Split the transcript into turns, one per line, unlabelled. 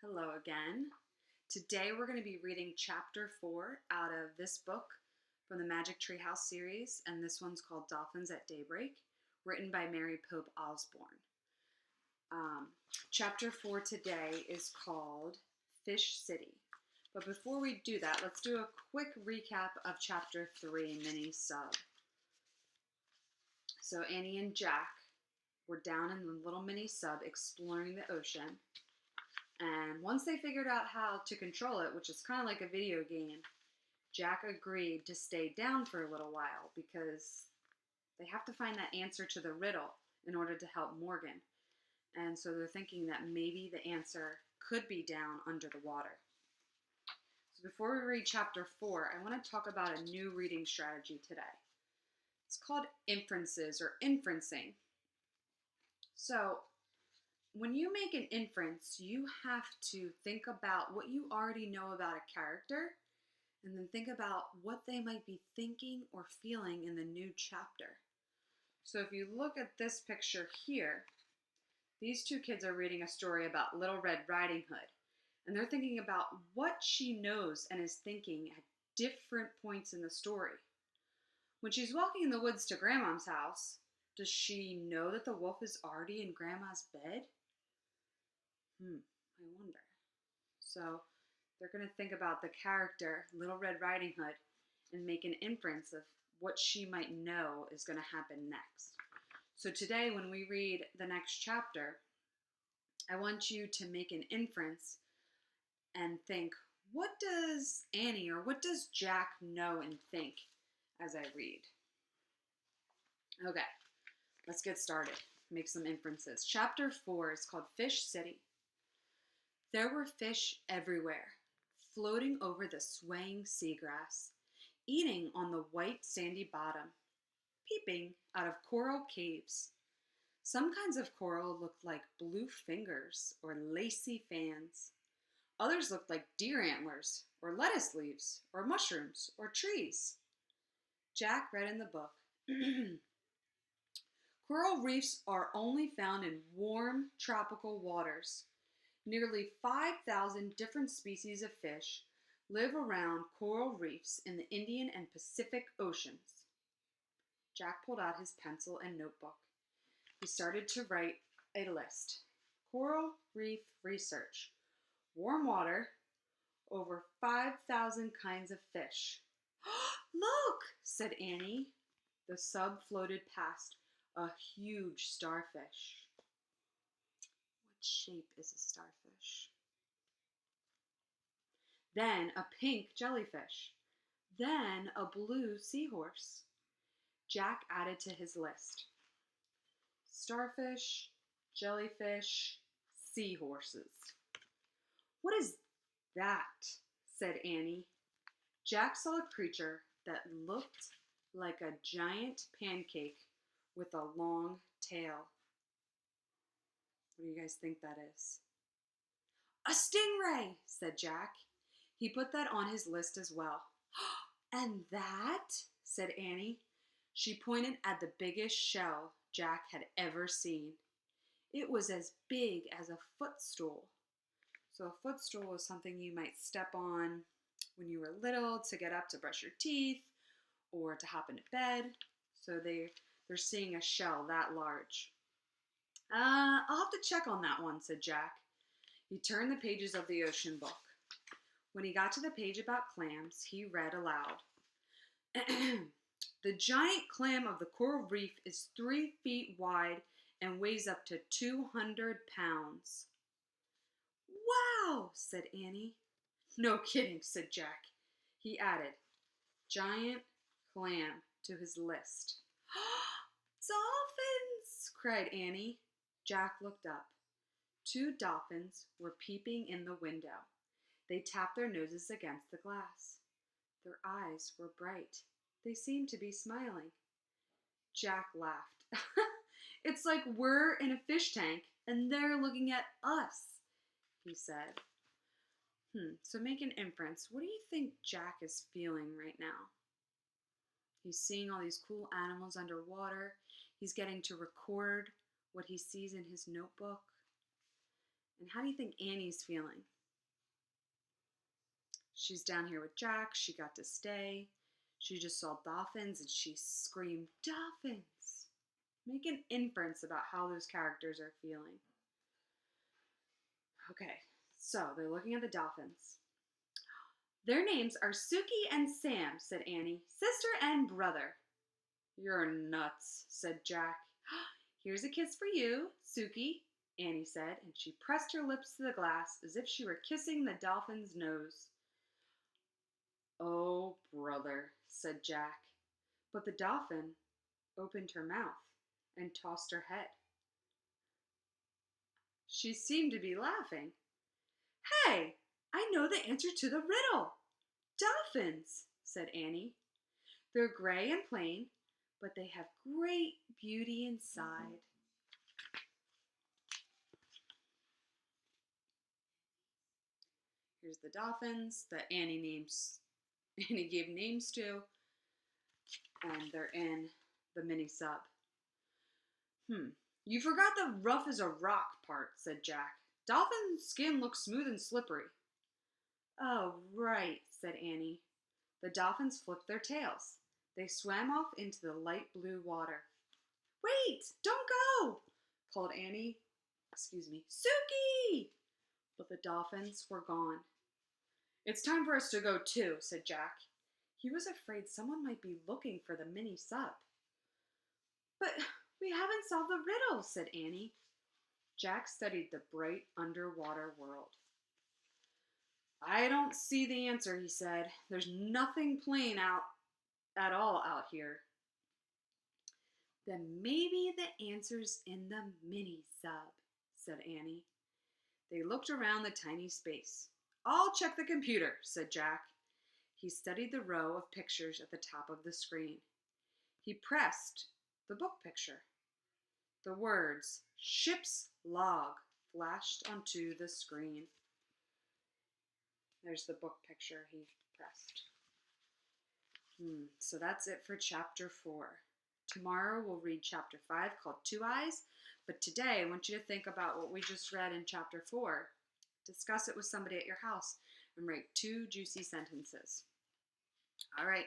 Hello again. Today we're going to be reading chapter 4 out of this book from the Magic Treehouse series, and this one's called Dolphins at Daybreak, written by Mary Pope Osborne. Chapter 4 today is called Fish City. But before we do that, let's do a quick recap of chapter 3 mini sub. So Annie and Jack were down in the little mini sub exploring the ocean. And once they figured out how to control it, which is kind of like a video game, Jack agreed to stay down for a little while because they have to find that answer to the riddle in order to help Morgan. And so they're thinking that maybe the answer could be down under the water. So before we read chapter 4, I want to talk about a new reading strategy today. It's called inferences or inferencing. So when you make an inference, you have to think about what you already know about a character and then think about what they might be thinking or feeling in the new chapter. So if you look at this picture here, these two kids are reading a story about Little Red Riding Hood, and they're thinking about what she knows and is thinking at different points in the story. When she's walking in the woods to Grandma's house, does she know that the wolf is already in Grandma's bed? I wonder. So they're going to think about the character, Little Red Riding Hood, and make an inference of what she might know is going to happen next. So today, when we read the next chapter, I want you to make an inference and think, what does Annie or what does Jack know and think as I read? Okay, let's get started. Make some inferences. Chapter 4 is called Fish City. There were fish everywhere, floating over the swaying seagrass, eating on the white sandy bottom, peeping out of coral caves. Some kinds of coral looked like blue fingers or lacy fans. Others looked like deer antlers or lettuce leaves or mushrooms or trees. Jack read in the book, coral reefs are only found in warm tropical waters. Nearly 5,000 different species of fish live around coral reefs in the Indian and Pacific Oceans. Jack pulled out his pencil and notebook. He started to write a list. Coral reef research. Warm water. Over 5,000 kinds of fish. Look, said Annie. The sub floated past a huge starfish. What shape is a starfish? Then a pink jellyfish. Then a blue seahorse. Jack added to his list. Starfish, jellyfish, seahorses. What is that? Said Annie. Jack saw a creature that looked like a giant pancake with a long tail. What do you guys think that is? A stingray, said Jack. He put that on his list as well. And that, said Annie. She pointed at the biggest shell Jack had ever seen. It was as big as a footstool. So a footstool is something you might step on when you were little to get up to brush your teeth or to hop into bed. So they're seeing a shell that large. I'll have to check on that one, said Jack. He turned the pages of the ocean book. When he got to the page about clams, he read aloud. The giant clam of the coral reef is 3 feet wide and weighs up to 200 pounds. Wow, said Annie. No kidding, said Jack. He added, giant clam to his list. Dolphins, cried Annie. Jack looked up. 2 dolphins were peeping in the window. They tapped their noses against the glass. Their eyes were bright. They seemed to be smiling. Jack laughed. It's like we're in a fish tank and they're looking at us, he said. So make an inference. What do you think Jack is feeling right now? He's seeing all these cool animals underwater. He's getting to record what he sees in his notebook. And how do you think Annie's feeling? She's down here with Jack. She got to stay. She just saw dolphins and she screamed, "Dolphins!" Make an inference about how those characters are feeling. Okay, so they're looking at the dolphins. "Their names are Suki and Sam," said Annie. "Sister and brother." "You're nuts," said Jack. "Here's a kiss for you, Suki," Annie said, and she pressed her lips to the glass as if she were kissing the dolphin's nose. "Oh, brother," said Jack. But the dolphin opened her mouth and tossed her head. She seemed to be laughing. "Hey, I know the answer to the riddle. Dolphins," said Annie. "They're gray and plain, but they have great beauty inside." Here's the dolphins that Annie gave names to, and they're in the mini sub. "You forgot the rough as a rock part," said Jack. "Dolphin skin looks smooth and slippery." "Oh, right," said Annie. The dolphins flipped their tails. They swam off into the light blue water. "Wait, don't go," called Annie. "Suki!" But the dolphins were gone. "It's time for us to go too," said Jack. He was afraid someone might be looking for the mini sub. "But we haven't solved the riddle," said Annie. Jack studied the bright underwater world. "I don't see the answer," he said. "There's nothing plain out at all out here." "Then maybe the answer's in the mini sub," said Annie. They looked around the tiny space. "I'll check the computer," said Jack. He studied the row of pictures at the top of the screen. He pressed the book picture. The words "Ship's Log" flashed onto the screen. There's the book picture he pressed. So that's it for chapter 4. Tomorrow we'll read chapter 5 called Two Eyes. But today I want you to think about what we just read in chapter 4. Discuss it with somebody at your house and write 2 juicy sentences. All right.